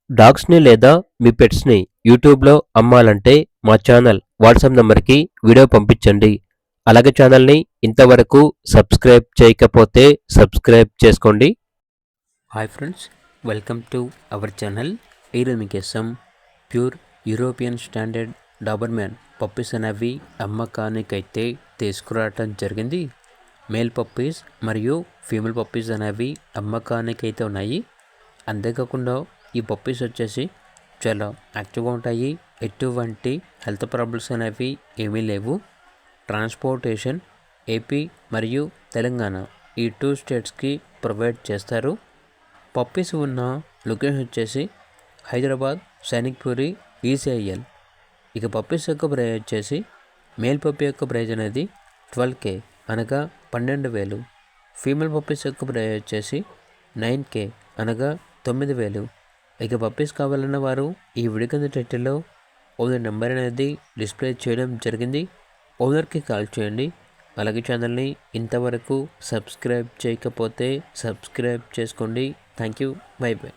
డాగ్స్‌ని లేదా మీ పెట్స్‌ని యూట్యూబ్‌లో అమ్మాలంటే మా ఛానల్ వాట్సాప్ నంబర్‌కి వీడియో పంపించండి. అలాగే ఛానల్‌ని ఇంతవరకు సబ్స్క్రైబ్ చేయకపోతే సబ్స్క్రైబ్ చేసుకోండి. Hi friends, welcome to our channel. ఈరోజు మీకోసం pure European standard Doberman puppies అనేవి అమ్మకానికైతే తీసుకురావటం జరిగింది. మేల్ పప్పీస్ మరియు ఫీమేల్ పప్పీస్ అనేవి అమ్మకానికైతే ఉన్నాయి. అంతేకాకుండా ఈ పప్పీస్ వచ్చేసి చాలా యాక్టివ్గా ఉంటాయి. ఎటువంటి హెల్త్ ప్రాబ్లమ్స్ అనేవి ఏమీ లేవు. ట్రాన్స్పోర్టేషన్ ఏపీ మరియు తెలంగాణ ఈ 2 స్టేట్స్కి ప్రొవైడ్ చేస్తారు. పప్పీస్ ఉన్న లొకేషన్ వచ్చేసి హైదరాబాద్, సైనిక్పూరి, ఈసీఐఎల్. ఇక పప్పీస్ యొక్క ప్రైజ్ వచ్చేసి మేల్ పప్పీ యొక్క ప్రైజ్ అనేది 12K అనగా 12,000. ఫీమేల్ పప్పీస్ యొక్క ప్రైజ్ వచ్చేసి 9K అనగా 9,000. ఇక పప్పీస్ కావాలన్న వారు ఈ వీడియో కింద టైటిల్లో ఓనర్ నెంబర్ అనేది డిస్ప్లే చేయడం జరిగింది. ఓనర్కి కాల్ చేయండి. అలాగే ఛానల్ని ఇంతవరకు సబ్స్క్రైబ్ చేయకపోతే సబ్స్క్రైబ్ చేసుకోండి. Thank you. By by.